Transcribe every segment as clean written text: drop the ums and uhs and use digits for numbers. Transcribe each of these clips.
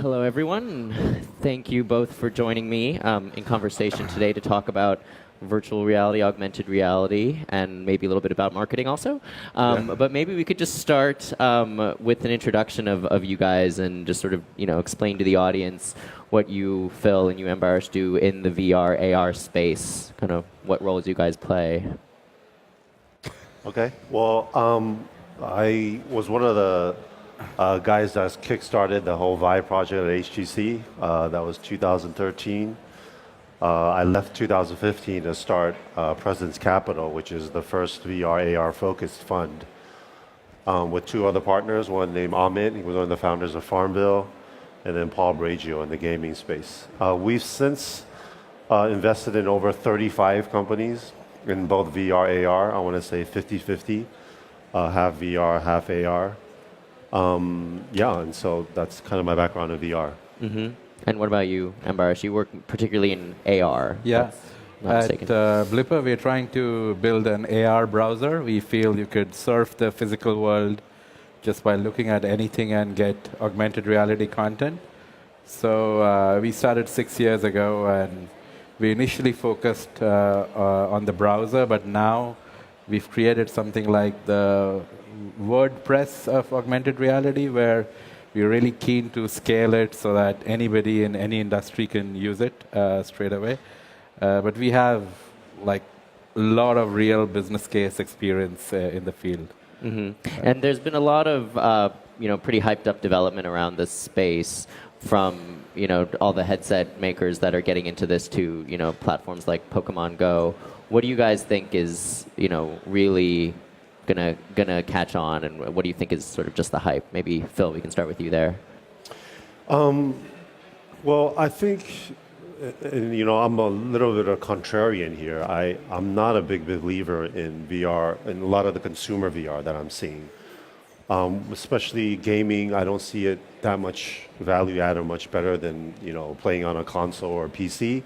Hello, everyone. Thank you both for joining me in conversation today to talk about virtual reality, augmented reality, and maybe a little bit about marketing also. But maybe we could just start with an introduction of you guys and just sort of explain to the audience what you, Phil, and you, Ambarish, do in the VR, AR space, kind of what roles you guys play. Okay. Well, I was one of the guys that kickstarted the whole Vive project at HTC. That was 2013. I left 2015 to start President's Capital, which is the first VR, AR focused fund, with two other partners, one named Amit, he was one of the founders of Farmville, and then Paul Bragio in the gaming space. We've since invested in over 35 companies in both VR, AR, I want to say 50-50, half VR, half AR. Yeah, and so that's kind of my background in VR. Mm-hmm. And what about you, Ambarish? You work particularly in AR. Yeah. At Blippar, we're trying to build an AR browser. We feel you could surf the physical world just by looking at anything and get augmented reality content. So we started 6 years ago, and we initially focused on the browser, but now we've created something like the WordPress of augmented reality, where we're really keen to scale it so that anybody in any industry can use it straight away. But we have like a lot of real business case experience in the field. Mm-hmm. And there's been a lot of pretty hyped up development around this space, from all the headset makers that are getting into this to platforms like Pokemon Go. What do you guys think is really gonna catch on, and what do you think is sort of just the hype? Maybe Phil, we can start with you there. Well, I think, I'm a little bit of a contrarian here. I'm not a big believer in VR, in a lot of the consumer VR that I'm seeing. Especially gaming, I don't see it that much value add or much better than playing on a console or PC.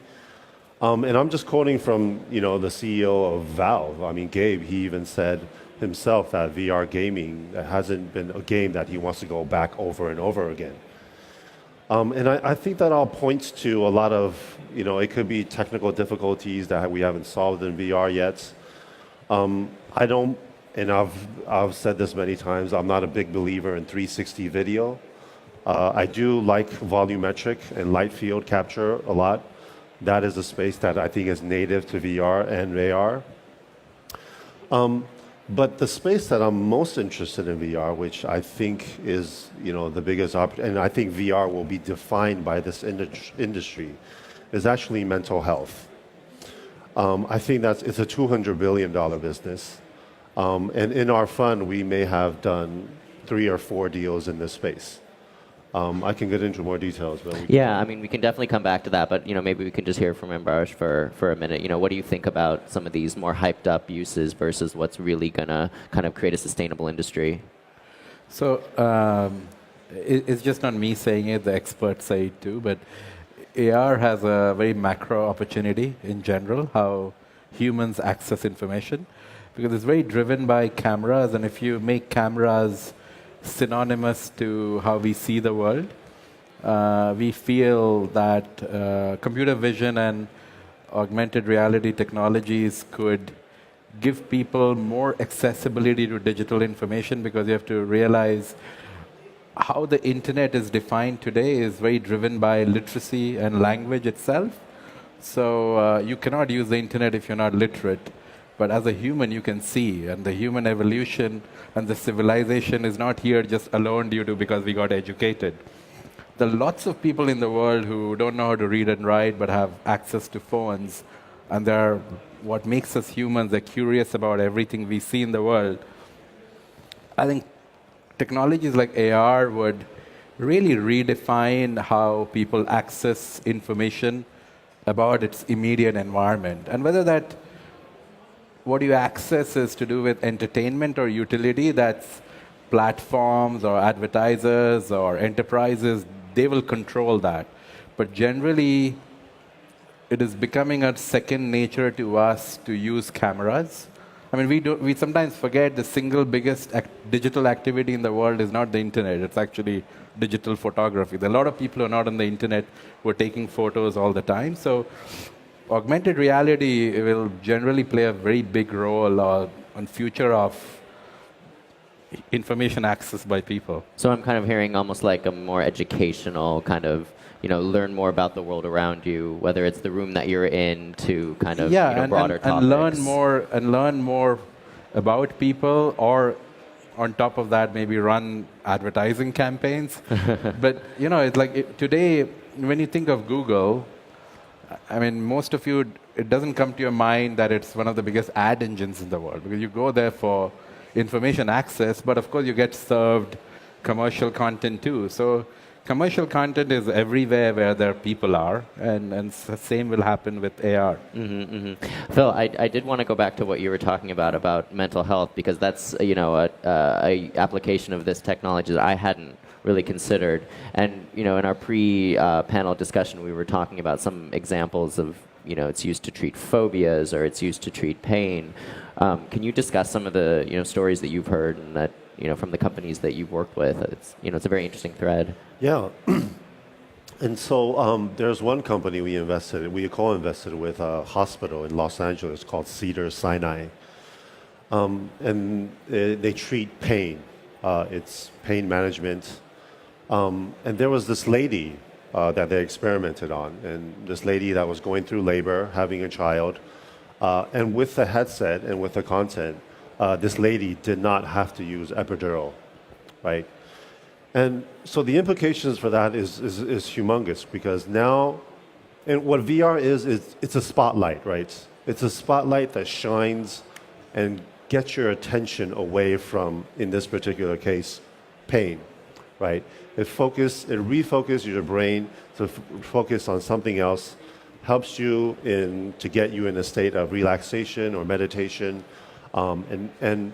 And I'm just quoting from the CEO of Valve. I mean, Gabe, he even said himself that VR gaming hasn't been a game that he wants to go back over and over again. And I think that all points to a lot of, it could be technical difficulties that we haven't solved in VR yet. I don't, and I've said this many times, I'm not a big believer in 360 video. I do like volumetric and light field capture a lot. That is a space that I think is native to VR and AR. But the space that I'm most interested in VR, which I think is the biggest opportunity, and I think VR will be defined by this industry, is actually mental health. I think it's a $200 billion business. And in our fund, we may have done 3 or 4 deals in this space. I can get into more details. But I mean, we can definitely come back to that, but maybe we can just hear from Ambarish for a minute. What do you think about some of these more hyped up uses versus what's really going to kind of create a sustainable industry? So it's just not me saying it, the experts say it too, but AR has a very macro opportunity in general, how humans access information, because it's very driven by cameras, and if you make cameras synonymous to how we see the world, we feel that computer vision and augmented reality technologies could give people more accessibility to digital information, because you have to realize how the internet is defined today is very driven by literacy and language itself. So you cannot use the internet if you're not literate. But as a human, you can see, and the human evolution and the civilization is not here just alone due to because we got educated. There are lots of people in the world who don't know how to read and write but have access to phones, and they're what makes us humans. They're curious about everything we see in the world. I think technologies like AR would really redefine how people access information about its immediate environment, and whether that what you access is to do with entertainment or utility, that's platforms or advertisers or enterprises, they will control that. But generally, it is becoming a second nature to us to use cameras I mean, we sometimes forget the single biggest digital activity in the world is not the internet. It's actually digital photography. There are a lot of people who are not on the internet who are taking photos all the time. So augmented reality will generally play a very big role on future of information access by people. So I'm kind of hearing almost like a more educational kind of, learn more about the world around you, whether it's the room that you're in to kind of broader topics. And learn more about people, or on top of that, maybe run advertising campaigns. But it's like today, when you think of Google, I mean, most of you, it doesn't come to your mind that it's one of the biggest ad engines in the world, because you go there for information access, but of course you get served commercial content too. So commercial content is everywhere where there people are, and the same will happen with AR. Phil, I did want to go back to what you were talking about mental health, because that's a application of this technology that I hadn't really considered. And in our pre-panel discussion, we were talking about some examples of it's used to treat phobias, or it's used to treat pain. Can you discuss some of the stories that you've heard and that from the companies that you've worked with? It's a very interesting thread. Yeah. And so there's one company we co-invested with a hospital in Los Angeles called Cedars-Sinai. And they treat pain. It's pain management. And there was this lady that they experimented on. And this lady that was going through labor, having a child. And with the headset and with the content, this lady did not have to use epidural, right? And so the implications for that is humongous, because now, and what VR is it's a spotlight, right? It's a spotlight that shines and gets your attention away from, in this particular case, pain, right? It refocuses your brain to focus on something else, helps you to get you in a state of relaxation or meditation, and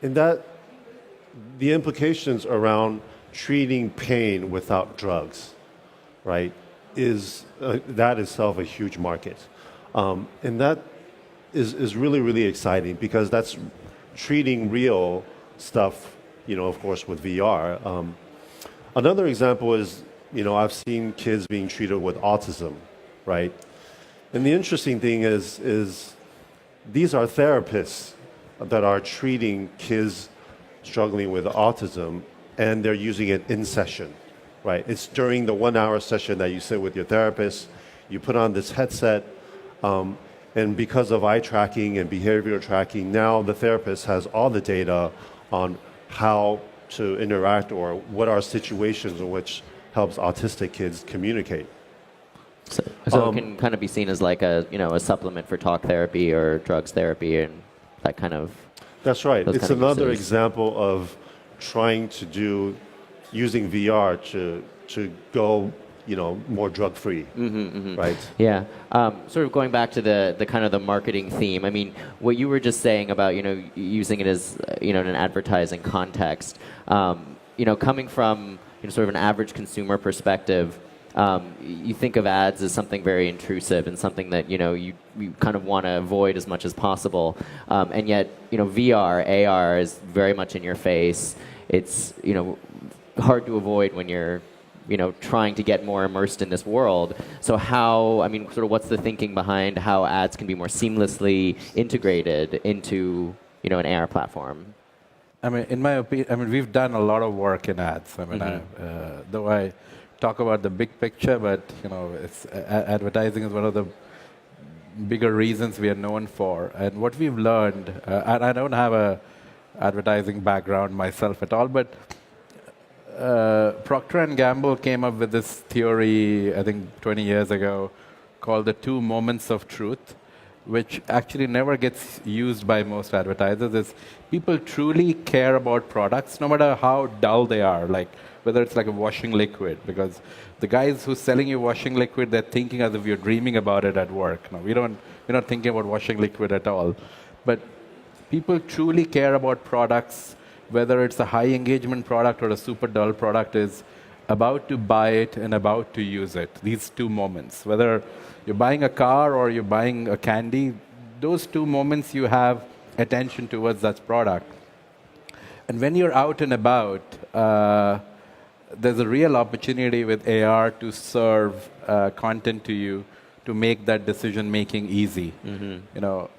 in that, the implications around treating pain without drugs, right, is that itself a huge market, and that is really, really exciting, because that's treating real stuff, of course, with VR. Another example is, I've seen kids being treated with autism, right? And the interesting thing is these are therapists that are treating kids struggling with autism, and they're using it in session, right? It's during the 1 hour session that you sit with your therapist, you put on this headset, and because of eye tracking and behavioral tracking, now the therapist has all the data on how to interact, or what are situations in which helps autistic kids communicate. So it can kind of be seen as like a supplement for talk therapy or drugs therapy, and that kind of. That's right. It's another example of trying to using VR to go more drug free, right? Yeah. Sort of going back to the kind of the marketing theme. I mean, what you were just saying about using it as in an advertising context. Coming from sort of an average consumer perspective. You think of ads as something very intrusive and something that you kind of want to avoid as much as possible, and yet VR, AR is very much in your face. It's hard to avoid when you're trying to get more immersed in this world. So sort of what's the thinking behind how ads can be more seamlessly integrated into an AR platform? I mean, in my opinion, we've done a lot of work in ads. I mean, though I talk about the big picture, but advertising is one of the bigger reasons we are known for. And what we've learned, and I don't have a advertising background myself at all, but Procter & Gamble came up with this theory, I think 20 years ago, called the 2 moments of truth, which actually never gets used by most advertisers. Is people truly care about products, no matter how dull they are, like whether it's like a washing liquid, because the guys who's selling you washing liquid, they're thinking as if you're dreaming about it at work. No, we're not thinking about washing liquid at all. But people truly care about products, whether it's a high engagement product or a super dull product, is about to buy it and about to use it. These 2 moments, whether you're buying a car or you're buying a candy, those 2 moments you have attention towards that product. And when you're out and about, there's a real opportunity with AR to serve content to you to make that decision making easy.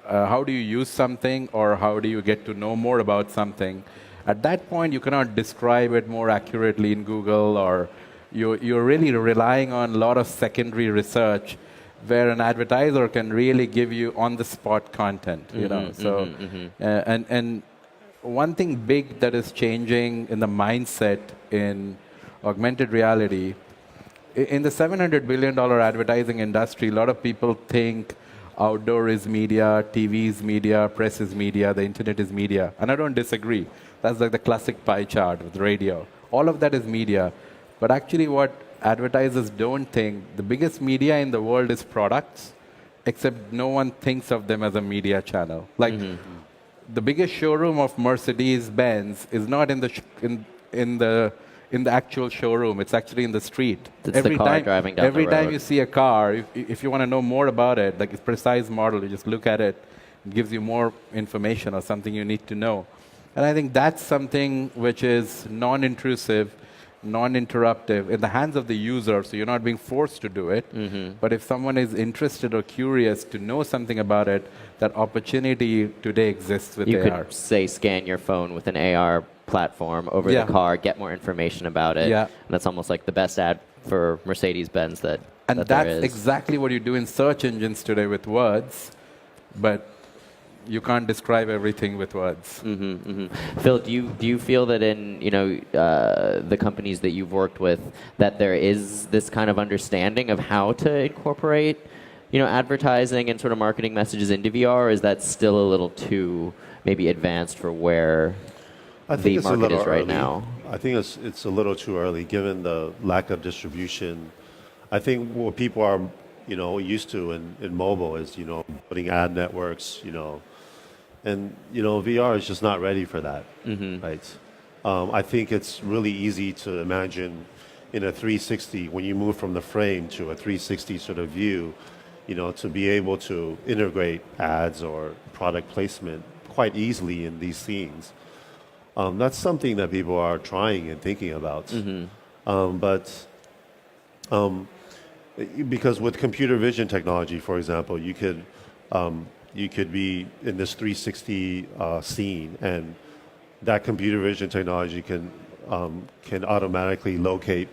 How do you use something, or how do you get to know more about something? At that point, you cannot describe it more accurately in Google, or you're really relying on a lot of secondary research where an advertiser can really give you on-the-spot content. And one thing big that is changing in the mindset in augmented reality, in the $700 billion advertising industry, a lot of people think outdoor is media, TV is media, press is media, the internet is media. And I don't disagree. That's like the classic pie chart with radio. All of that is media. But actually what advertisers don't think, the biggest media in the world is products, except no one thinks of them as a media channel. Like the biggest showroom of Mercedes-Benz is not in the actual showroom. It's actually in the street. It's the car driving down the road. Every time you see a car, if you want to know more about it, like its precise model, you just look at it. It gives you more information or something you need to know. And I think that's something which is non-intrusive, non-interruptive in the hands of the user, so you're not being forced to do it. But if someone is interested or curious to know something about it, that opportunity today exists with AR. You could, say, scan your phone with an AR platform over the car, get more information about it. And that's almost like the best ad for Mercedes-Benz that there is. And that's exactly what you do in search engines today with words, but you can't describe everything with words. Phil, do you feel that in the companies that you've worked with that there is this kind of understanding of how to incorporate advertising and sort of marketing messages into VR, or is that still a little too maybe advanced for where the market is right now? I think it's a little too early given the lack of distribution. I think what people are used to in mobile is putting ad networks, and VR is just not ready for that, right? I think it's really easy to imagine in a 360 when you move from the frame to a 360 sort of view, to be able to integrate ads or product placement quite easily in these scenes. That's something that people are trying and thinking about, but because with computer vision technology, for example, you could be in this 360 scene, and that computer vision technology can automatically locate,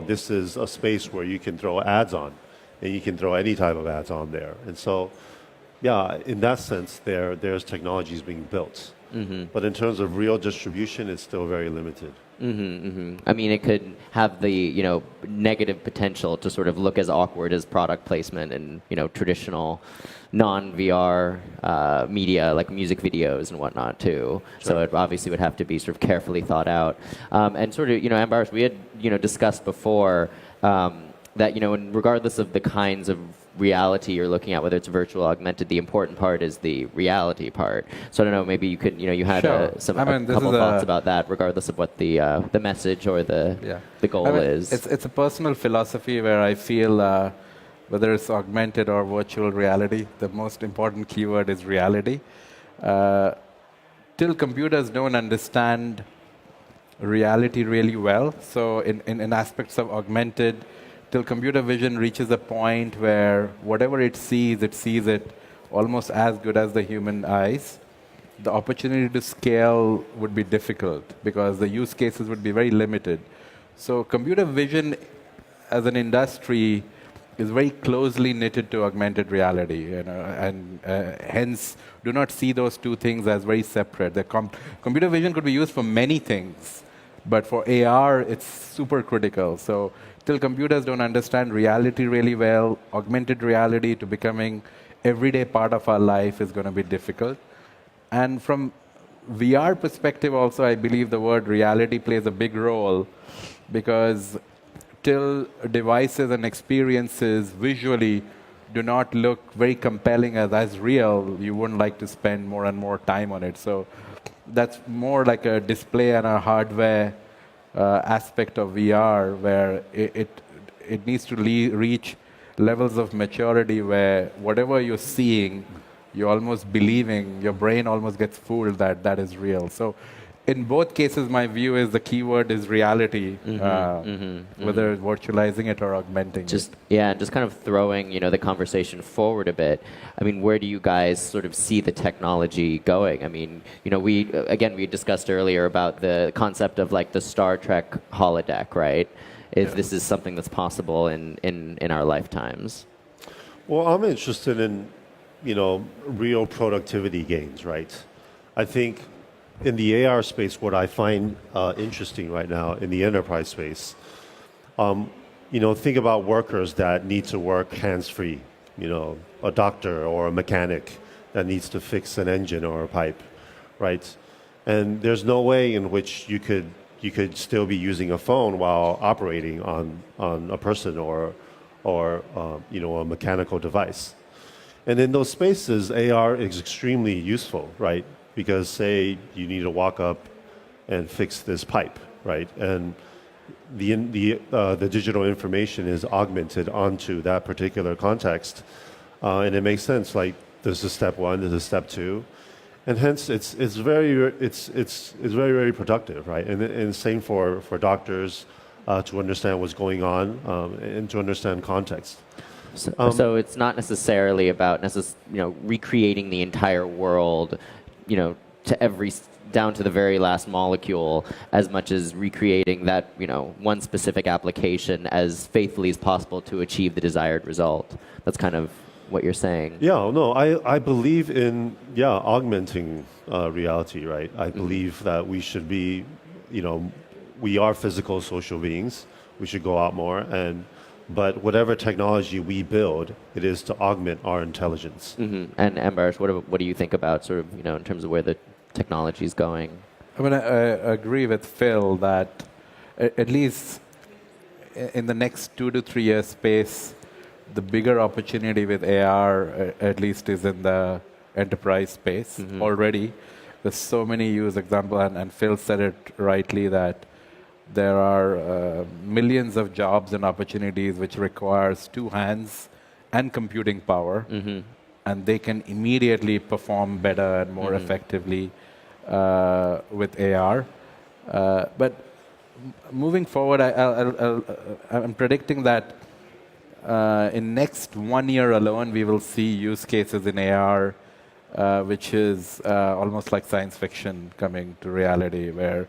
this is a space where you can throw ads on, and you can throw any type of ads on there. And so, in that sense, there's technologies being built. But in terms of real distribution, it's still very limited. I mean, it could have the negative potential to sort of look as awkward as product placement in traditional non-VR media like music videos and whatnot too. So it obviously would have to be sort of carefully thought out. And sort of Ambarish, we had discussed before that regardless of the kinds of reality you're looking at, whether it's virtual, augmented, the important part is the reality part. So I don't know, maybe you could, you had a couple thoughts about that, regardless of what the message or the goal is. It's a personal philosophy where I feel whether it's augmented or virtual reality, the most important keyword is reality. Till computers don't understand reality really well, so in aspects of augmented, till computer vision reaches a point where whatever it sees it almost as good as the human eyes, the opportunity to scale would be difficult because the use cases would be very limited. So computer vision as an industry is very closely knitted to augmented reality, and hence do not see those two things as very separate. The computer vision could be used for many things, but for AR, it's super critical. So till computers don't understand reality really well, augmented reality to becoming everyday part of our life is going to be difficult. And from VR perspective also, I believe the word reality plays a big role, because till devices and experiences visually do not look very compelling as real, you wouldn't like to spend more and more time on it. So that's more like a display and a hardware aspect of VR, where it needs to reach levels of maturity where whatever you're seeing you're almost believing, your brain almost gets fooled that that is real. So in both cases, my view is the keyword is reality, whether it's virtualizing it or augmenting it. Yeah, just kind of throwing, the conversation forward a bit. I mean, where do you guys sort of see the technology going? I mean, we discussed earlier about the concept of like the Star Trek holodeck, right? If this is something that's possible in our lifetimes. Well, I'm interested in, real productivity gains, right? I think in the AR space, what I find interesting right now in the enterprise space, think about workers that need to work hands-free, a doctor or a mechanic that needs to fix an engine or a pipe, right? And there's no way in which you could still be using a phone while operating on a person or a mechanical device. And in those spaces, AR is extremely useful, right? Because say you need to walk up and fix this pipe, right? And the digital information is augmented onto that particular context, and it makes sense. Like there's a step one, there's a step two, and hence it's very productive, right? And same for doctors to understand what's going on and to understand context. So it's not necessarily about recreating the entire world, down to the very last molecule, as much as recreating that one specific application as faithfully as possible to achieve the desired result. That's kind of what you're saying. Yeah, no, I believe in augmenting reality, right? I believe that we should be, we are physical social beings. We should go out more but whatever technology we build, it is to augment our intelligence. And Ambarish, what do you think about sort of, in terms of where the technology is going? I mean, I agree with Phil that at least in the next 2 to 3 year space, the bigger opportunity with AR, at least, is in the enterprise space already. There's so many use examples, and Phil said it rightly that there are millions of jobs and opportunities which requires 2 hands and computing power, and they can immediately perform better and more effectively with AR. But moving forward, I'm predicting that in next 1 year alone, we will see use cases in AR, which is almost like science fiction coming to reality, where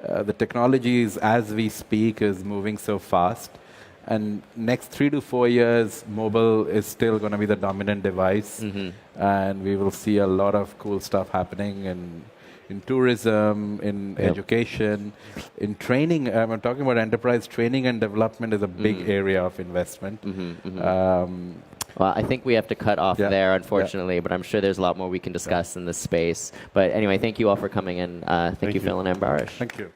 the technologies, as we speak, is moving so fast. And next 3 to 4 years, mobile is still going to be the dominant device. And we will see a lot of cool stuff happening in tourism, in education, in training. I'm talking about enterprise training and development is a big area of investment. Well, I think we have to cut off there, unfortunately, but I'm sure there's a lot more we can discuss in this space. But anyway, thank you all for coming in. Thank you, Phil and Ambarish. Thank you.